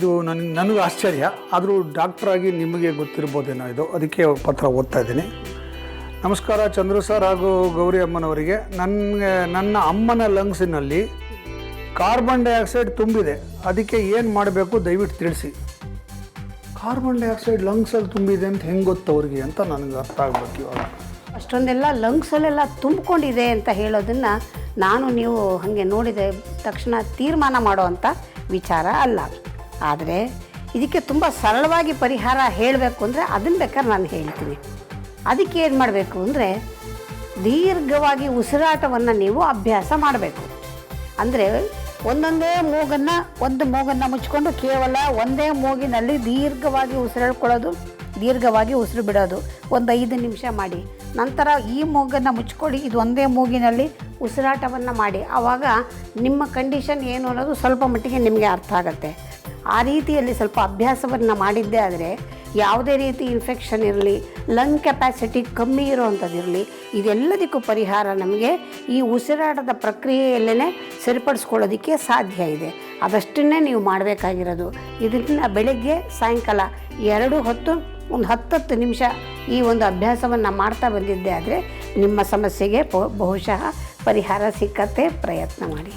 ಇದು ನನಗೆ ಆಶ್ಚರ್ಯ. ಆದರೂ ಡಾಕ್ಟ್ರಾಗಿ ನಿಮಗೆ ಗೊತ್ತಿರ್ಬೋದೇನೋ ಇದು, ಅದಕ್ಕೆ ಪತ್ರ ಓದ್ತಾ ಇದ್ದೀನಿ. ನಮಸ್ಕಾರ ಚಂದ್ರು ಸರ್ ಹಾಗೂ ಗೌರಿ ಅಮ್ಮನವರಿಗೆ. ನನ್ನ ಅಮ್ಮನ ಲಂಗ್ಸಿನಲ್ಲಿ ಕಾರ್ಬನ್ ಡೈಆಕ್ಸೈಡ್ ತುಂಬಿದೆ, ಅದಕ್ಕೆ ಏನು ಮಾಡಬೇಕು ದಯವಿಟ್ಟು ತಿಳಿಸಿ. ಕಾರ್ಬನ್ ಡೈಆಕ್ಸೈಡ್ ಲಂಗ್ಸಲ್ಲಿ ತುಂಬಿದೆ ಅಂತ ಹೆಂಗೆ ಗೊತ್ತು ಅವ್ರಿಗೆ ಅಂತ ನನಗೆ ಅರ್ಥ ಆಗಬೇಕು ಇವಾಗ. ಅಷ್ಟೊಂದೆಲ್ಲ ಲಂಗ್ಸಲ್ಲೆಲ್ಲ ತುಂಬಿಕೊಂಡಿದೆ ಅಂತ ಹೇಳೋದನ್ನು ನಾನು ನೀವು ಹಾಗೆ ನೋಡಿದ ತಕ್ಷಣ ತೀರ್ಮಾನ ಮಾಡೋವಂಥ ವಿಚಾರ ಅಲ್ಲ. ಆದರೆ ಇದಕ್ಕೆ ತುಂಬ ಸರಳವಾಗಿ ಪರಿಹಾರ ಹೇಳಬೇಕು ಅಂದರೆ ಅದನ್ನು ಬೇಕಾದ್ರೆ ನಾನು ಹೇಳ್ತೀನಿ. ಅದಕ್ಕೆ ಏನು ಮಾಡಬೇಕು ಅಂದರೆ ದೀರ್ಘವಾಗಿ ಉಸಿರಾಟವನ್ನು ನೀವು ಅಭ್ಯಾಸ ಮಾಡಬೇಕು. ಅಂದರೆ ಒಂದು ಮೂಗನ್ನು ಮುಚ್ಕೊಂಡು ಕೇವಲ ಒಂದೇ ಮೂಗಿನಲ್ಲಿ ದೀರ್ಘವಾಗಿ ಉಸಿರಾಡ್ಕೊಳ್ಳೋದು, ದೀರ್ಘವಾಗಿ ಉಸಿರು ಬಿಡೋದು ಒಂದು 5 ನಿಮಿಷ ಮಾಡಿ. ನಂತರ ಈ ಮೂಗನ್ನು ಮುಚ್ಕೊಳ್ಳಿ, ಇದು ಒಂದೇ ಮೂಗಿನಲ್ಲಿ ಉಸಿರಾಟವನ್ನು ಮಾಡಿ. ಆವಾಗ ನಿಮ್ಮ ಕಂಡೀಷನ್ ಏನು ಅನ್ನೋದು ಸ್ವಲ್ಪ ಮಟ್ಟಿಗೆ ನಿಮಗೆ ಅರ್ಥ ಆಗುತ್ತೆ. ಆ ರೀತಿಯಲ್ಲಿ ಸ್ವಲ್ಪ ಅಭ್ಯಾಸವನ್ನು ಮಾಡಿದ್ದೇ ಆದರೆ ಯಾವುದೇ ರೀತಿ ಇನ್ಫೆಕ್ಷನ್ ಇರಲಿ, ಲಂಗ್ ಕೆಪಾಸಿಟಿ ಕಮ್ಮಿ ಇರೋವಂಥದ್ದಿರಲಿ, ಇದೆಲ್ಲದಕ್ಕೂ ಪರಿಹಾರ ನಮಗೆ ಈ ಉಸಿರಾಟದ ಪ್ರಕ್ರಿಯೆಯಲ್ಲೇ ಸರಿಪಡಿಸ್ಕೊಳ್ಳೋದಕ್ಕೆ ಸಾಧ್ಯ ಇದೆ. ಅದಷ್ಟನ್ನೇ ನೀವು ಮಾಡಬೇಕಾಗಿರೋದು. ಇದನ್ನು ಬೆಳಗ್ಗೆ ಸಾಯಂಕಾಲ 2 ಹೊತ್ತು ಒಂದು 10 ನಿಮಿಷ ಈ ಒಂದು ಅಭ್ಯಾಸವನ್ನು ಮಾಡ್ತಾ ಬಂದಿದ್ದೆ ಆದರೆ ನಿಮ್ಮ ಸಮಸ್ಯೆಗೆ ಬಹುಶಃ ಪರಿಹಾರ ಸಿಕ್ಕತ್ತೆ. ಪ್ರಯತ್ನ ಮಾಡಿ.